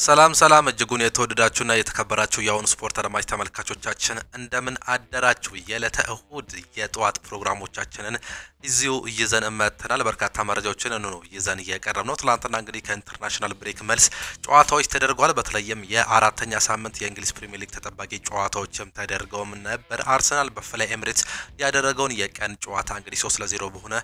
ሰላም ሰላም እጅጉን የተወደዳችሁና የተከበራችሁ የአሁኑ ስፖርት አድማጭ ተመልካቾቻችን እንደምን አደራችሁ። የዕለተ እሁድ የጠዋት ፕሮግራሞቻችንን እዚሁ ይዘን መጥተናል። በርካታ መረጃዎችን ነው ይዘን እየቀረብነው። ትላንትና እንግዲህ ከኢንተርናሽናል ብሬክ መልስ ጨዋታዎች ተደርጓል። በተለይም የአራተኛ ሳምንት የእንግሊዝ ፕሪሚየር ሊግ ተጠባቂ ጨዋታዎችም ተደርገውም ነበር። አርሰናል በፍላይ ኤምሬትስ ያደረገውን የቀን ጨዋታ እንግዲህ 3-0 በሆነ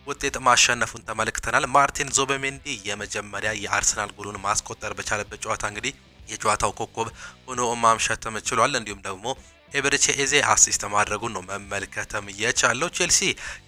ውጤት ማሸነፉን ተመልክተናል። ማርቲን ዙቢሜንዲ የመጀመሪያ የአርሰናል ጎሉን ማስቆጠር በቻለበት ጨዋታ እንግዲህ የጨዋታው ኮከብ ሆኖ ማምሸትም ችሏል። እንዲሁም ደግሞ ኤቤሬቺ ኤዜ አሲስት ማድረጉን ነው መመልከትም የቻለው። ቼልሲ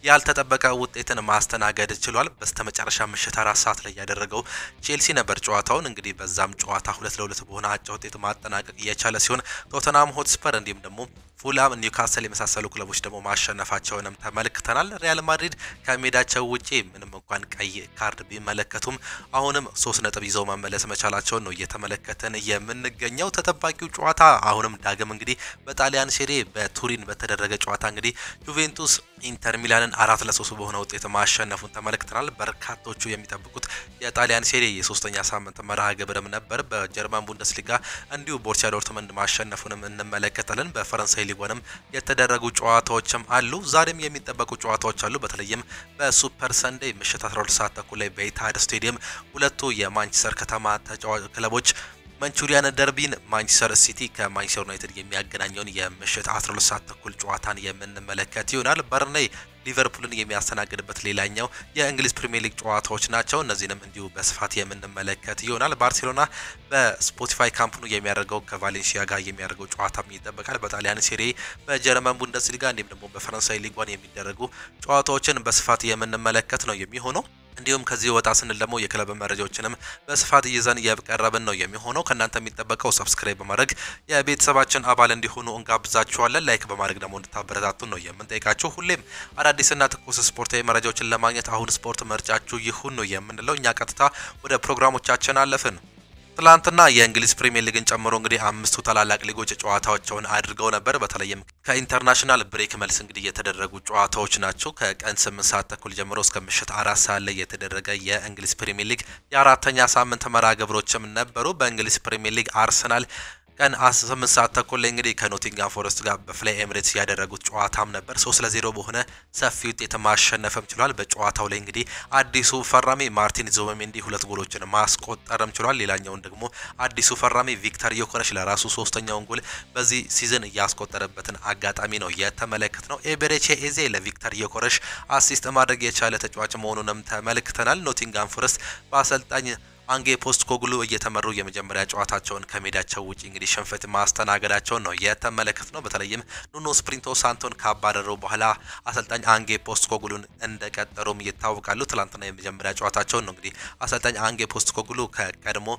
ያልተጠበቀ ውጤትን ማስተናገድ ችሏል። በስተመጨረሻ ምሽት 4 ሰዓት ላይ ያደረገው ቼልሲ ነበር ጨዋታውን እንግዲህ በዛም ጨዋታ 2-2 በሆነ አቻ ውጤት ማጠናቀቅ የቻለ ሲሆን ቶተንሃም ሆትስፐር እንዲሁም ደግሞ ፉላም ኒውካስል የመሳሰሉ ክለቦች ደግሞ ማሸነፋቸውንም ተመልክተናል። ሪያል ማድሪድ ከሜዳቸው ውጪ ምንም እንኳን ቀይ ካርድ ቢመለከቱም አሁንም 3 ነጥብ ይዘው መመለስ መቻላቸውን ነው እየተመለከተን የምንገኘው። ተጠባቂው ጨዋታ አሁንም ዳግም እንግዲህ በጣሊያን ሴሪ በቱሪን በተደረገ ጨዋታ እንግዲህ ዩቬንቱስ ኢንተር ሚላንን 4-3 በሆነ ውጤት ማሸነፉን ተመልክተናል። በርካቶቹ የሚጠብቁት የጣሊያን ሴሪ የሶስተኛ ሳምንት መርሃ ግብርም ነበር። በጀርመን ቡንደስሊጋ እንዲሁ ቦሩሲያ ዶርትመንድ ማሸነፉንም እንመለከታለን። በፈረንሳይ ሊጓንም የተደረጉ ጨዋታዎችም አሉ። ዛሬም የሚጠበቁ ጨዋታዎች አሉ። በተለይም በሱፐር ሰንዴይ ምሽት 12 ሰዓት ተኩል ላይ በኢታድ ስቴዲየም ሁለቱ የማንቸስተር ከተማ ክለቦች ማንቹሪያን ደርቢን ማንቸስተር ሲቲ ከማንቸስተር ዩናይትድ የሚያገናኘውን የምሽት 12 ሰዓት ተኩል ጨዋታን የምንመለከት ይሆናል። በርንሌይ ሊቨርፑልን የሚያስተናግድበት ሌላኛው የእንግሊዝ ፕሪሚየር ሊግ ጨዋታዎች ናቸው። እነዚህንም እንዲሁ በስፋት የምንመለከት ይሆናል። ባርሴሎና በስፖቲፋይ ካምፕ ኑ የሚያደርገው ከቫሌንሲያ ጋር የሚያደርገው ጨዋታም ይጠበቃል። በጣሊያን ሴሪ በጀርመን ቡንደስሊጋ እንዲሁም ደግሞ በፈረንሳይ ሊጓን የሚደረጉ ጨዋታዎችን በስፋት የምንመለከት ነው የሚሆነው። እንዲሁም ከዚህ ወጣ ስንል ደግሞ የክለብ መረጃዎችንም በስፋት ይዘን እየቀረብን ነው የሚሆነው። ከናንተ የሚጠበቀው ሰብስክራይብ በማድረግ የቤተሰባችን አባል እንዲሆኑ እንጋብዛችኋለን። ላይክ በማድረግ ደግሞ እንድታበረታቱን ነው የምንጠይቃችሁ። ሁሌም አዳዲስና ትኩስ ስፖርታዊ መረጃዎችን ለማግኘት አሁን ስፖርት ምርጫችሁ ይሁን ነው የምንለው። እኛ ቀጥታ ወደ ፕሮግራሞቻችን አለፍን። ትላንትና የእንግሊዝ ፕሪሚየር ሊግን ጨምሮ እንግዲህ 5 ታላላቅ ሊጎች ጨዋታዎችን አድርገው ነበር። በተለይም ከኢንተርናሽናል ብሬክ መልስ እንግዲህ የተደረጉ ጨዋታዎች ናቸው። ከቀን 8 ሰዓት ተኩል ጀምሮ እስከ ምሽት 4 ሰዓት ላይ የተደረገ የእንግሊዝ ፕሪሚየር ሊግ የአራተኛ ሳምንት መርሃ ግብሮችም ነበሩ። በእንግሊዝ ፕሪሚየር ሊግ አርሰናል ቀን 8 ሰዓት ተኩል ላይ እንግዲህ ከኖቲንጋም ፎረስት ጋር በፍላይ ኤምሬትስ ያደረጉት ጨዋታም ነበር። 3-0 በሆነ ሰፊ ውጤት ማሸነፍም ችሏል። በጨዋታው ላይ እንግዲህ አዲሱ ፈራሚ ማርቲን ዙቢሜንዲ 2 ጎሎችን ማስቆጠርም ችሏል። ሌላኛውን ደግሞ አዲሱ ፈራሚ ቪክተር ዮከረስ ለራሱ 3ኛውን ጎል በዚህ ሲዝን ያስቆጠረበትን አጋጣሚ ነው የተመለከትነው። ኤቤሬቺ ኤዜ ለቪክተር ዮከረስ አሲስት ማድረግ የቻለ ተጫዋች መሆኑንም ተመልክተናል። ኖቲንጋም ፎረስት በአሰልጣኝ አንጌ ፖስቴኮግሉ እየተመሩ የመጀመሪያ ጨዋታቸውን ከሜዳቸው ውጪ እንግዲህ ሽንፈት ማስተናገዳቸውን ነው የተመለከትነው። በተለይም ኑኖ ስፕሪንቶ ሳንቶን ካባረሩ በኋላ አሰልጣኝ አንጌ ፖስቴኮግሉን እንደቀጠሩም ይታወቃሉ። ትላንትና የመጀመሪያ ጨዋታቸውን ነው እንግዲህ አሰልጣኝ አንጌ ፖስቴኮግሉ ከቀድሞ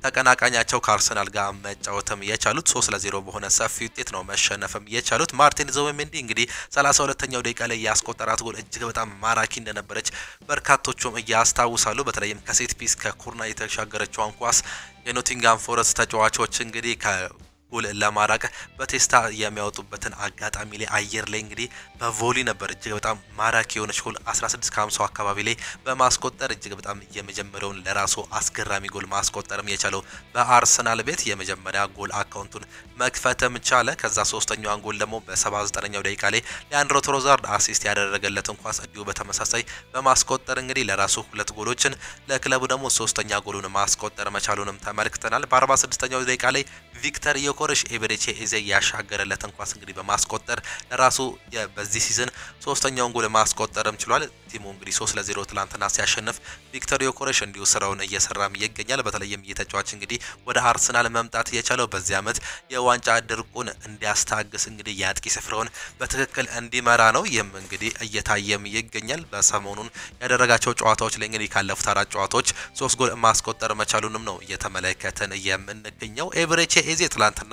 ተቀናቃኛቸው ከአርሰናል ጋር መጫወትም የቻሉት 3-0 በሆነ ሰፊ ውጤት ነው መሸነፍም የቻሉት። ማርቲን ዙቢሜንዲ እንግዲህ 32ኛው ደቂቃ ላይ ያስቆጠራት ጎል እጅግ በጣም ማራኪ እንደነበረች በርካቶቹም ያስታውሳሉ። በተለይም ከሴት ፒስ ከኮርና የተሻገረችው ኳስ የኖቲንጋም ፎረስት ተጫዋቾች እንግዲህ ጎል ለማራቅ በቴስታ የሚያወጡበትን አጋጣሚ ላይ አየር ላይ እንግዲህ በቮሊ ነበር እጅግ በጣም ማራኪ የሆነች ጎል 16:50 አካባቢ ላይ በማስቆጠር እጅግ በጣም የመጀመሪያውን ለራሱ አስገራሚ ጎል ማስቆጠርም የቻለው በአርሰናል ቤት የመጀመሪያ ጎል አካውንቱን መክፈትም ቻለ። ከዛ 3ኛዋን ጎል ደግሞ በ79ኛው ደቂቃ ላይ ሊያንድሮ ትሮዛርድ አሲስት ያደረገለትን ኳስ እንዲሁ በተመሳሳይ በማስቆጠር እንግዲህ ለራሱ 2 ጎሎችን ለክለቡ ደግሞ 3ኛ ጎሉን ማስቆጠር መቻሉንም ተመልክተናል። በ46ኛው ደቂቃ ላይ ቪክተር ዮከረስ ኤቤሬቺ ኤዜ ያሻገረለትን ኳስ እንግዲህ በማስቆጠር ለራሱ በዚህ ሲዝን 3ኛውን ጎል ማስቆጠርም ችሏል። ቲሙ እንግዲህ 3-0 ትላንትና ሲያሸንፍ ቪክተር ዮከረስ እንዲሁ ስራውን እየሰራም ይገኛል። በተለይም የተጫዋች እንግዲህ ወደ አርሰናል መምጣት የቻለው በዚህ ዓመት የዋንጫ ድርቁን እንዲያስታግስ እንግዲህ የአጥቂ ስፍራውን በትክክል እንዲመራ ነው። ይህም እንግዲህ እየታየም ይገኛል። በሰሞኑን ያደረጋቸው ጨዋታዎች ላይ እንግዲህ ካለፉት 4 ጨዋታዎች 3 ጎል ማስቆጠር መቻሉንም ነው እየተመለከተን የምንገኘው። ኤቤሬቺ ኤዜ ትላንትና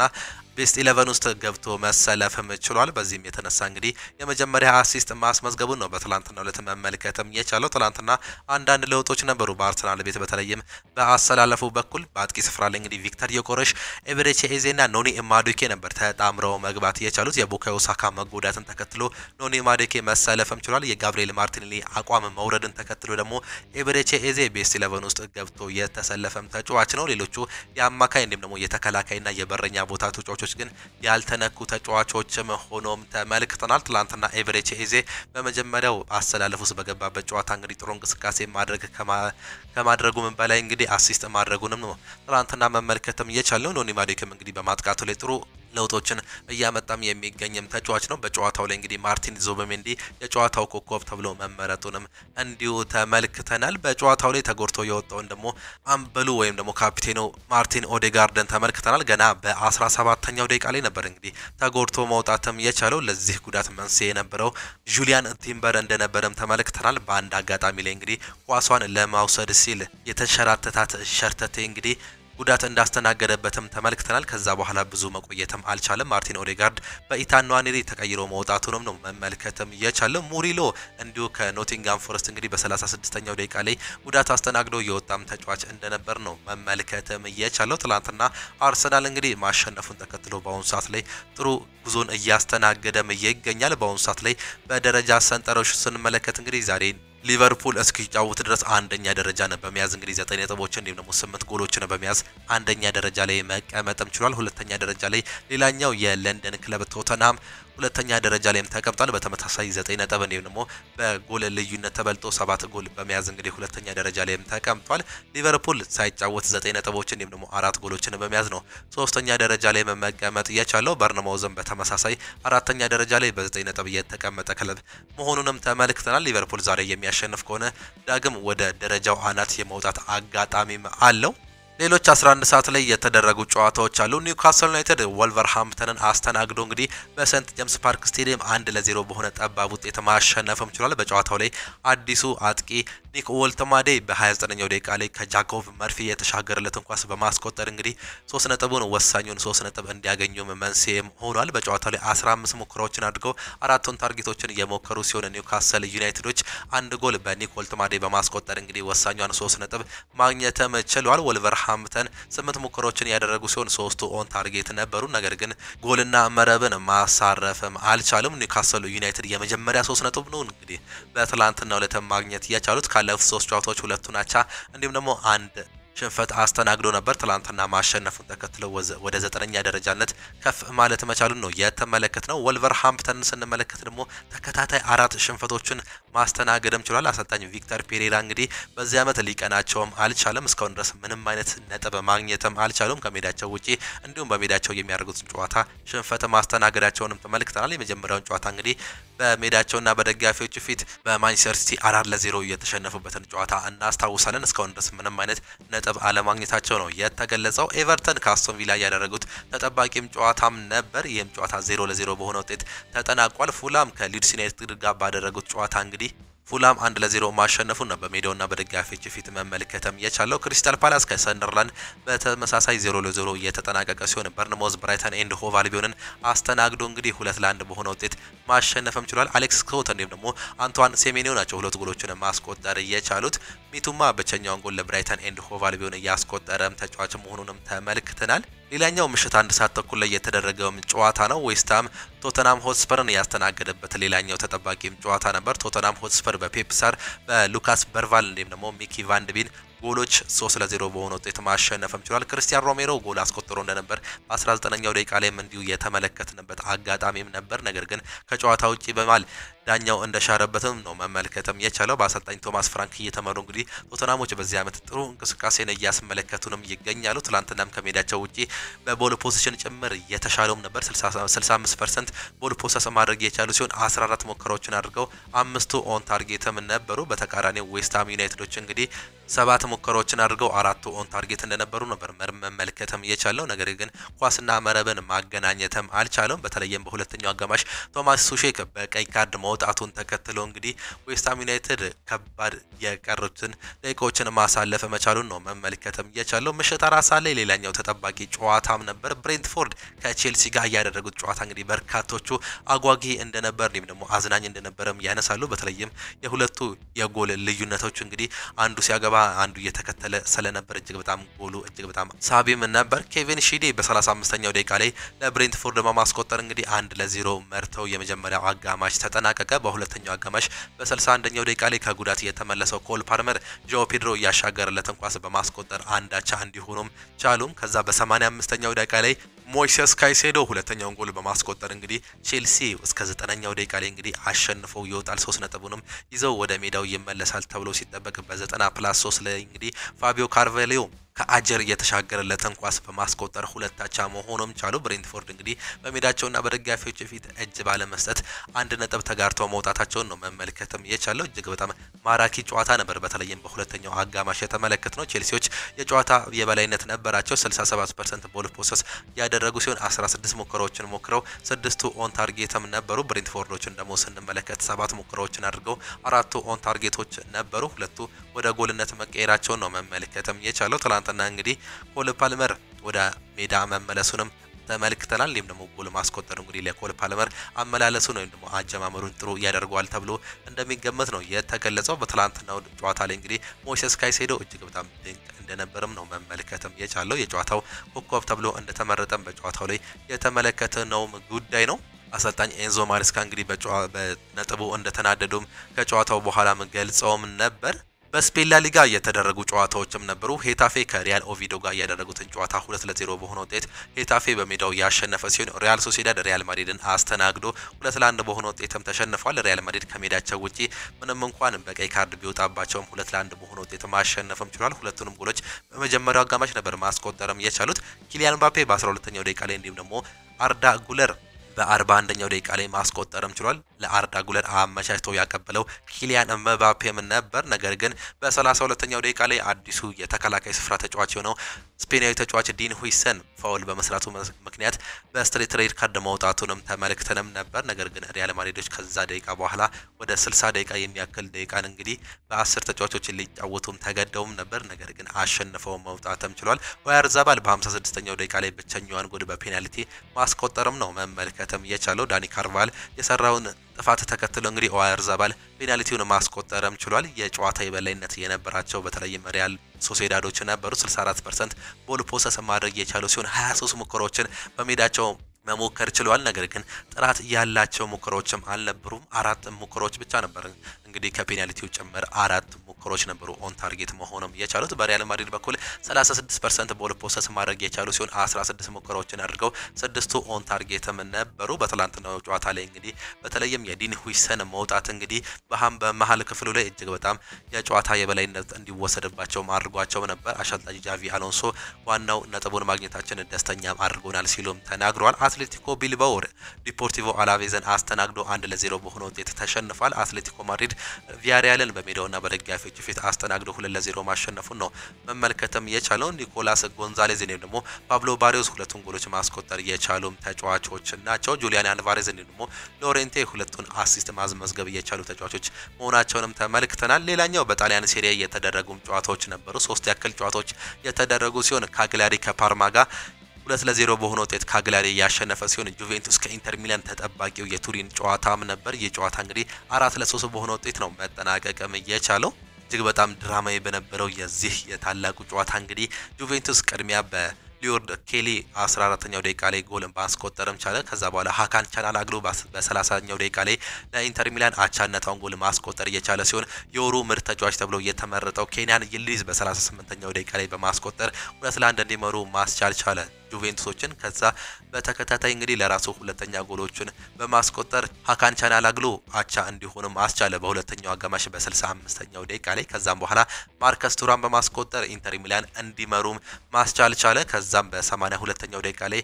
ቤስት 11 ውስጥ ገብቶ መሰለፍም ችሏል። በዚህም የተነሳ እንግዲህ የመጀመሪያ አሲስት ማስመዝገቡን ነው በትላንትናው ዕለት መመልከትም የቻለው። ትላንትና አንዳንድ ለውጦች ነበሩ በአርሰናል ቤት በተለይም በአሰላለፉ በኩል በአጥቂ ስፍራ ላይ እንግዲህ ቪክተር ዮኬሬሽ፣ ኤቤሬቺ ኤዜና ኖኒ ማዱኬ ነበር ተጣምረው መግባት የቻሉት። የቡካዮ ሳካ መጎዳትን ተከትሎ ኖኒ ማዱኬ መሰለፍም ችሏል። የጋብሪኤል ማርቲኔሊ አቋም መውረድን ተከትሎ ደግሞ ኤቤሬቺ ኤዜ ቤስት 11 ውስጥ ገብቶ የተሰለፈም ተጫዋች ነው። ሌሎቹ የአማካይ እንዲሁም ደግሞ የተከላካይና የበረኛ ቦታ ተጫዋቾች ግን ያልተነኩ ተጫዋቾችም ሆኖም ተመልክተናል። ትላንትና ኤቤሬቺ ኤዜ በመጀመሪያው አሰላለፍ ውስጥ በገባበት ጨዋታ እንግዲህ ጥሩ እንቅስቃሴ ማድረግ ከማድረጉም በላይ እንግዲህ አሲስት ማድረጉንም ነው ትላንትና መመልከትም የቻልነው። ኖኒ ማዱኬም እንግዲህ በማጥቃቱ ላይ ጥሩ ለውጦችን እያመጣም የሚገኝም ተጫዋች ነው። በጨዋታው ላይ እንግዲህ ማርቲን ዙቢሜንዲ የጨዋታው ኮከብ ተብሎ መመረጡንም እንዲሁ ተመልክተናል። በጨዋታው ላይ ተጎድቶ የወጣውን ደግሞ አምበሉ ወይም ደግሞ ካፒቴኑ ማርቲን ኦዴጋርድን ተመልክተናል። ገና በ17ኛው ደቂቃ ላይ ነበር እንግዲህ ተጎድቶ መውጣትም የቻለው። ለዚህ ጉዳት መንስኤ የነበረው ጁሊያን ቲምበር እንደነበረም ተመልክተናል። በአንድ አጋጣሚ ላይ እንግዲህ ኳሷን ለማውሰድ ሲል የተሸራተታት ሸርተቴ እንግዲህ ጉዳት እንዳስተናገደበትም ተመልክተናል። ከዛ በኋላ ብዙ መቆየትም አልቻለም። ማርቲን ኦዴጋርድ በኢታን ንዋኔሪ ተቀይሮ መውጣቱንም ነው መመልከትም የቻለው። ሙሪሎ እንዲሁ ከኖቲንጋም ፎረስት እንግዲህ በ36ኛው ደቂቃ ላይ ጉዳት አስተናግዶ የወጣም ተጫዋች እንደነበር ነው መመልከትም የቻለው። ትላንትና አርሰናል እንግዲህ ማሸነፉን ተከትሎ በአሁኑ ሰዓት ላይ ጥሩ ጉዞን እያስተናገደም ይገኛል። በአሁኑ ሰዓት ላይ በደረጃ ሰንጠረዥ ስንመለከት እንግዲህ ዛሬ ሊቨርፑል እስኪጫወት ድረስ አንደኛ ደረጃ ነው በመያዝ እንግዲህ 9 ነጥቦችን እንዲሁም ደግሞ 8 ጎሎችን በመያዝ አንደኛ ደረጃ ላይ መቀመጥም ችሏል። ሁለተኛ ደረጃ ላይ ሌላኛው የለንደን ክለብ ቶተንሃም ሁለተኛ ደረጃ ላይም ተቀምጧል በተመሳሳይ 9 ነጥብ እንዲሁም ደግሞ በጎል ልዩነት ተበልጦ 7 ጎል በመያዝ እንግዲህ ሁለተኛ ደረጃ ላይም ተቀምጧል። ሊቨርፑል ሳይጫወት 9 ነጥቦችን እንዲሁም ደግሞ 4 ጎሎችን በመያዝ ነው ሶስተኛ ደረጃ ላይ መቀመጥ የቻለው። በርንማውዝም በተመሳሳይ አራተኛ ደረጃ ላይ በ9 ነጥብ የተቀመጠ ክለብ መሆኑንም ተመልክተናል። ሊቨርፑል ዛሬ የሚያሸንፍ ከሆነ ዳግም ወደ ደረጃው አናት የመውጣት አጋጣሚም አለው። ሌሎች 11 ሰዓት ላይ የተደረጉ ጨዋታዎች አሉ። ኒውካስል ዩናይትድ ወልቨርሃምፕተንን አስተናግዶ እንግዲህ በሴንት ጄምስ ፓርክ ስቴዲየም 1-0 በሆነ ጠባብ ውጤት ማሸነፍም ችሏል። በጨዋታው ላይ አዲሱ አጥቂ ኒክ ወልተማዴ በ29ኛው ደቂቃ ላይ ከጃኮብ መርፊ የተሻገረለትን ኳስ በማስቆጠር እንግዲህ 3 ነጥቡን ወሳኙን 3 ነጥብ እንዲያገኙም መንስኤም ሆኗል። በጨዋታው ላይ 15 ሙከራዎችን አድርገው 4ቱን ታርጌቶችን የሞከሩ ሲሆን ኒውካስል ዩናይትዶች አንድ ጎል በኒክ ወልተማዴ በማስቆጠር እንግዲህ ወሳኛን 3 ነጥብ ማግኘትም ችሏል። ወልቨርሃምፕተን 8 ሙከራዎችን ያደረጉ ሲሆን 3ቱ ኦን ታርጌት ነበሩ። ነገር ግን ጎልና መረብን ማሳረፍም አልቻሉም። ኒውካስል ዩናይትድ የመጀመሪያ 3 ነጥብ ነው እንግዲህ በትላንትናው ዕለት ማግኘት የቻሉት። ካለፉት 3 ጨዋታዎች ሁለቱን አቻ እንዲሁም ደግሞ አንድ ሽንፈት አስተናግዶ ነበር። ትላንትና ማሸነፉን ተከትሎ ወደ 9ኛ ደረጃነት ከፍ ማለት መቻሉን ነው የተመለከትነው። ወልቨርሃምፕተንን ስንመለከት ደግሞ ተከታታይ 4 ሽንፈቶችን ማስተናገድም ችሏል። አሰልጣኝ ቪክተር ፔሬራ እንግዲህ በዚህ ዓመት ሊቀናቸውም አልቻለም። እስካሁን ድረስ ምንም አይነት ነጥብ ማግኘትም አልቻሉም። ከሜዳቸው ውጪ እንዲሁም በሜዳቸው የሚያደርጉትን ጨዋታ ሽንፈት ማስተናገዳቸውንም ተመልክተናል። የመጀመሪያውን ጨዋታ እንግዲህ በሜዳቸውና በደጋፊዎቹ ፊት በማንቸስተር ሲቲ 4-0 የተሸነፉበትን ጨዋታ እናስታውሳለን። እስካሁን ድረስ ምንም አይነት ነጥብ አለማግኘታቸው ነው የተገለጸው። ኤቨርተን ከአስቶን ቪላ ያደረጉት ተጠባቂም ጨዋታም ነበር። ይህም ጨዋታ 0-0 በሆነ ውጤት ተጠናቋል። ፉላም ከሊድስ ዩናይትድ ጋር ባደረጉት ጨዋታ እንግዲህ ፉላም 1-0 ማሸነፉን ነው በሜዳውና በደጋፊዎች ፊት መመልከትም የቻለው። ክሪስታል ፓላስ ከሰንደርላንድ በተመሳሳይ 0-0 የተጠናቀቀ ሲሆን በርንማውዝ ብራይተን ኤንድ ሆቭ አልቢዮንን አስተናግዶ እንግዲህ 2-1 በሆነ ውጤት ማሸነፍም ችሏል። አሌክስ ስኮት እንዲሁም ደግሞ አንቷን ሴሜኒዮ ናቸው 2 ጎሎችን ማስቆጠር የቻሉት። ሚቱማ ብቸኛውን ጎል ለብራይተን ኤንድ ሆቭ አልቢዮን ያስቆጠረም ተጫዋች መሆኑንም ተመልክተናል። ሌላኛው ምሽት 1 ሰዓት ተኩል ላይ የተደረገው ጨዋታ ነው። ዌስትሃም ቶተናም ሆትስፐርን ያስተናገደበት ሌላኛው ተጠባቂም ጨዋታ ነበር። ቶተናም ሆትስፐር በፔፕ ሳር በሉካስ በርቫል እንዲሁም ደግሞ ሚኪ ቫንድቢን ጎሎች 3-0 በሆነ ውጤት ማሸነፍም ችሏል። ክርስቲያን ሮሜሮ ጎል አስቆጥሮ እንደነበር በ19ኛው ደቂቃ ላይም እንዲሁ የተመለከትንበት አጋጣሚም ነበር። ነገር ግን ከጨዋታ ውጪ በማል ዳኛው እንደሻረበትም ነው መመልከትም የቻለው። በአሰልጣኝ ቶማስ ፍራንክ እየተመሩ እንግዲህ ቶተናሞች በዚህ ዓመት ጥሩ እንቅስቃሴን እያስመለከቱንም ይገኛሉ። ትላንትናም ከሜዳቸው ውጪ በቦል ፖዚሽን ጭምር የተሻለውም ነበር። 65% ቦል ፖሰስ ማድረግ የቻሉ ሲሆን 14 ሙከራዎችን አድርገው 5ቱ ኦን ታርጌትም ነበሩ። በተቃራኒው ዌስትሃም ዩናይትዶች እንግዲህ ሰባት ሙከራዎችን አድርገው አራቱ ኦን ታርጌት እንደነበሩ ነበር መመልከትም የቻለው። ነገር ግን ኳስና መረብን ማገናኘትም አልቻለም። በተለይም በሁለተኛው አጋማሽ ቶማስ ሱሼክ በቀይ ካርድ መውጣቱን ተከትሎ እንግዲህ ዌስትሃም ዩናይትድ ከባድ የቀሩትን ደቂቃዎችን ማሳለፍ መቻሉን ነው መመልከትም የቻለው። ምሽት 4 ሰዓት ላይ ሌላኛው ተጠባቂ ጨዋታም ነበር። ብሬንትፎርድ ከቼልሲ ጋር ያደረጉት ጨዋታ እንግዲህ በርካቶቹ አጓጊ እንደነበር ደግሞ አዝናኝ እንደነበረም ያነሳሉ። በተለይም የሁለቱ የጎል ልዩነቶች እንግዲህ አንዱ ሲያገባ አንዱ እየተከተለ ስለነበር እጅግ በጣም ጎሉ እጅግ በጣም ሳቢም ነበር። ኬቪን ሺዴ በ35ኛው ደቂቃ ላይ ለብሬንትፎርድ በማስቆጠር እንግዲህ 1-0 መርተው የመጀመሪያው አጋማሽ ተጠናቀቀ። በሁለተኛው አጋማሽ በ61ኛው ደቂቃ ላይ ከጉዳት የተመለሰው ኮል ፓልመር ጆ ፔድሮ ያሻገረለትን ኳስ በማስቆጠር አንዳቻ እንዲሆኑም ቻሉም። ከዛ በ85ኛው ደቂቃ ላይ ሞይሴስ ካይሴዶ ሁለተኛውን ጎል በማስቆጠር እንግዲህ ቼልሲ እስከ 90ኛው ደቂቃ ላይ እንግዲህ አሸንፈው ይወጣል። 3 ነጥቡንም ይዘው ወደ ሜዳው ይመለሳል ተብሎ ሲጠበቅ በ90+3 ላይ እንግዲህ ፋቢዮ ካርቫሊዮ ከአጀር የተሻገረለትን ኳስ በማስቆጠር ሁለታቻ መሆኑም ቻሉ። ብሬንትፎርድ እንግዲህ በሜዳቸውና በደጋፊዎች ፊት እጅ ባለመስጠት 1 ነጥብ ተጋርተው መውጣታቸውን ነው መመልከትም የቻለው። እጅግ በጣም ማራኪ ጨዋታ ነበር። በተለይም በሁለተኛው አጋማሽ የተመለከትነው ቼልሲዎች የጨዋታ የበላይነት ነበራቸው። 67% ቦል ፖሰስ ያደረጉ ሲሆን 16 ሙከራዎችን ሞክረው 6ቱ ኦን ታርጌትም ነበሩ። ብሬንትፎርዶችን ደግሞ ስንመለከት 7 ሙከራዎችን አድርገው 4ቱ ኦን ታርጌቶች ነበሩ። ሁለቱ ወደ ጎልነት መቀየራቸውን ነው መመልከትም የቻለው። ትላንትና እንግዲህ ኮል ፓልመር ወደ ሜዳ መመለሱንም ተመልክተናል። ደግሞ ጎል ማስቆጠሩ እንግዲህ ለኮል ፓልመር አመላለሱ ነው ደግሞ አጀማመሩን ጥሩ ያደርገዋል ተብሎ እንደሚገመት ነው የተገለጸው። በትላንትናው ጨዋታ ላይ እንግዲህ ሞይሴስ ካይሴዶ እጅግ በጣም ድንቅ እንደነበርም ነው መመልከትም የቻለው። የጨዋታው ኮከብ ተብሎ እንደተመረጠም በጨዋታው ላይ የተመለከተው ጉዳይ ነው። አሰልጣኝ ኤንዞ ማሬስካ እንግዲህ በነጥቡ እንደተናደዱም ከጨዋታው በኋላ ገልጸውም ነበር። በስፔን ላሊጋ የተደረጉ ጨዋታዎችም ነበሩ። ሄታፌ ከሪያል ኦቪዶ ጋር ያደረጉትን ጨዋታ 2-0 በሆነ ውጤት ሄታፌ በሜዳው ያሸነፈ ሲሆን ሪያል ሶሲዳድ ሪያል ማድሪድን አስተናግዶ 2-1 በሆነ ውጤትም ተሸንፏል። ሪያል ማድሪድ ከሜዳቸው ውጪ ምንም እንኳን በቀይ ካርድ ቢወጣባቸውም 2-1 በሆነ ውጤት ማሸነፍም ችሏል። ሁለቱንም ጎሎች በመጀመሪያው አጋማሽ ነበር ማስቆጠርም የቻሉት። ኪሊያን ምባፔ በ12ኛው ደቂቃ ላይ እንዲሁም ደግሞ አርዳ ጉለር በ41ኛው ደቂቃ ላይ ማስቆጠርም ችሏል። ለአርዳ ጉለር አመቻችቶ ያቀበለው ኪሊያን ምባፔም ነበር። ነገር ግን በ32ኛው ደቂቃ ላይ አዲሱ የተከላካይ ስፍራ ተጫዋች የሆነው ስፔናዊ ተጫዋች ዲን ሁይሰን ፋውል በመስራቱ ምክንያት በስትሬት ሬድ ካርድ መውጣቱንም ተመልክተንም ነበር። ነገር ግን ሪያል ማድሪዶች ከዛ ደቂቃ በኋላ ወደ 60 ደቂቃ የሚያክል ደቂቃን እንግዲህ በ10 ተጫዋቾች ሊጫወቱም ተገደውም ነበር። ነገር ግን አሸንፈው መውጣትም ችሏል። ኦያርዛባል በ56ኛው ደቂቃ ላይ ብቸኛዋን ጎል በፔናልቲ ማስቆጠርም ነው መመልከትም የቻለው። ዳኒ ካርቫል የሰራውን ጥፋት ተከትሎ እንግዲህ ኦያርዛባል ፔናልቲውን ማስቆጠርም ችሏል። የጨዋታ የበላይነት የነበራቸው በተለይም ሪያል ሶሲዳዶች ነበሩ። 64% ቦል ፖሰስ ማድረግ የቻሉ ሲሆን 23 ሙከራዎችን በሜዳቸው መሞከር ችሏል። ነገር ግን ጥራት ያላቸው ሙከራዎችም አልነበሩም። 4 ሙከራዎች ብቻ ነበር እንግዲህ ከፔናልቲው ጭምር 4 ሙከራዎች ነበሩ ኦን ታርጌት መሆኑም የቻሉት። በሪያል ማድሪድ በኩል 36% ቦል ፖሰስ ማድረግ የቻሉ ሲሆን 16 ሙከራዎችን አድርገው 6ቱ ኦን ታርጌትም ነበሩ። በትላንትናው ጨዋታ ላይ እንግዲህ በተለይም የዲን ሁይሰን መውጣት እንግዲህ በመሃል ክፍሉ ላይ እጅግ በጣም የጨዋታ የበላይነት እንዲወሰድባቸው አድርጓቸው ነበር። አሰልጣኝ ጃቪ አሎንሶ ዋናው ነጥቡን ማግኘታችን ደስተኛም አድርጎናል ሲሉም ተናግረዋል። አትሌቲኮ ቢልባኦ ዲፖርቲቮ አላቬዝን አስተናግዶ 1-0 በሆነ ውጤት ተሸንፏል። አትሌቲኮ ማድሪድ ቪያሪያልን በሜዳውና በደጋፊዎች ፊት አስተናግዶ 2-0 ማሸነፉን ነው መመልከትም የቻለው። ኒኮላስ ጎንዛሌዝ ደግሞ ፓብሎ ባሪዮስ ሁለቱን ጎሎች ማስቆጠር የቻሉም ተጫዋቾች ናቸው። ጁሊያን አልቫሬዝ ደግሞ ሎሬንቴ ሁለቱን አሲስት ማስመዝገብ የቻሉ ተጫዋቾች መሆናቸውንም ተመልክተናል። ሌላኛው በጣሊያን ሴሪያ የተደረጉም ጨዋታዎች ነበሩ። 3 ያክል ጨዋታዎች የተደረጉ ሲሆን ካግላሪ ከፓርማ ጋር 2-0 በሆነ ውጤት ካግላሪ ያሸነፈ ሲሆን ጁቬንቱስ ከኢንተር ሚላን ተጠባቂው የቱሪን ጨዋታም ነበር። የጨዋታ እንግዲህ 4-3 በሆነ ውጤት ነው መጠናቀቅም የቻለው። እጅግ በጣም ድራማዊ በነበረው የዚህ የታላቁ ጨዋታ እንግዲህ ጁቬንቱስ ቅድሚያ ሊዮርድ ኬሊ 14ኛው ደቂቃ ላይ ጎል ማስቆጠርም ቻለ። ከዛ በኋላ ሃካን ቻናላግሉ በ30ኛው ደቂቃ ላይ ለኢንተር ሚላን አቻነታውን ጎል ማስቆጠር የቻለ ሲሆን የወሩ ምርጥ ተጫዋች ተብሎ የተመረጠው ኬንያን ይልዲዝ በ38ኛው ደቂቃ ላይ በማስቆጠር 2-1 እንዲመሩ ማስቻል ቻለ ጁቬንቱሶችን። ከዛ በተከታታይ እንግዲህ ለራሱ ሁለተኛ ጎሎችን በማስቆጠር ሃካን ቻናላግሉ አቻ እንዲሆንም አስቻለ በሁለተኛው አጋማሽ በ65ኛው ደቂቃ ላይ። ከዛም በኋላ ማርከስ ቱራን በማስቆጠር ኢንተር ሚላን እንዲመሩም ማስቻል ቻለ። ከዛም በ82ኛው ደቂቃ ላይ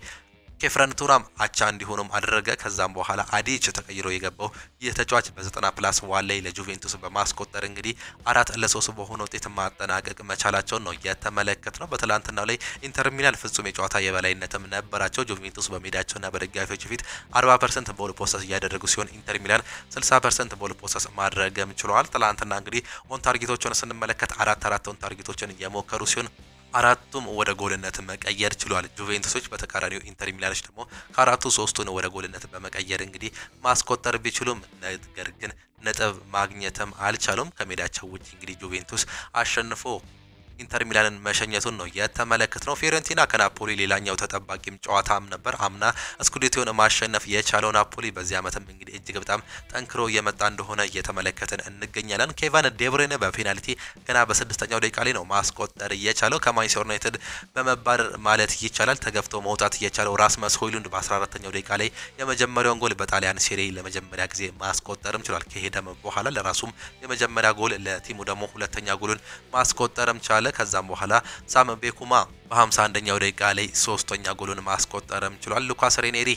ኬፍረን ቱራም አቻ እንዲሆኑም አደረገ። ከዛም በኋላ አዲች ተቀይሮ የገባው የተጫዋች በ90+1 ላይ ለጁቬንቱስ በማስቆጠር እንግዲህ 4-3 በሆነ ውጤት ማጠናቀቅ መቻላቸው ነው የተመለከትነው። በትላንትናው ላይ ኢንተር ሚላን ፍጹም የጨዋታ የበላይነትም ነበራቸው። ጁቬንቱስ በሜዳቸውና በደጋፊዎች ፊት 40% ቦል ፖሰስ ያደረጉ ሲሆን ኢንተር ሚላን 60% ቦል ፖሰስ ማድረግም ችለዋል። ትላንትና እንግዲህ ኦን ታርጌቶችን ስንመለከት 4 ኦን ታርጌቶችን የሞከሩ ሲሆን አራቱም ወደ ጎልነት መቀየር ችሏል። ጁቬንቱሶች በተቃራኒው ኢንተር ሚላኖች ደግሞ ከአራቱ ሶስቱን ወደ ጎልነት በመቀየር እንግዲህ ማስቆጠር ቢችሉም ነገር ግን ነጥብ ማግኘትም አልቻሉም። ከሜዳቸው ውጪ እንግዲህ ጁቬንቱስ አሸንፎ ኢንተር ሚላንን መሸኘቱን ነው የተመለከትነው። ፊዮረንቲና ከናፖሊ ሌላኛው ተጠባቂም ጨዋታም ነበር። አምና ስኩዴቶን ማሸነፍ የቻለው ናፖሊ በዚህ ዓመትም እንግዲህ እጅግ በጣም ጠንክሮ እየመጣ እንደሆነ እየተመለከትን እንገኛለን። ኬቫን ዴብሩይነ በፔናልቲ ገና በ6ኛው ደቂቃ ላይ ነው ማስቆጠር የቻለው። ከማንቸስተር ዩናይትድ በመባረር ማለት ይቻላል ተገፍቶ መውጣት የቻለው ራስመስ ሆይሉንድ በ14ኛው ደቂቃ ላይ የመጀመሪያውን ጎል በጣሊያን ሴሪ ለመጀመሪያ ጊዜ ማስቆጠርም ችሏል። ከሄደም በኋላ ለራሱም የመጀመሪያ ጎል ለቲሙ ደግሞ ሁለተኛ ጎሉን ማስቆጠርም ቻለ። ከዛም በኋላ ሳም ቤኩማ በ51ኛው ደቂቃ ላይ ሶስተኛ ጎሉን ማስቆጠርም ችሏል። ሉካስ ሬኔሪ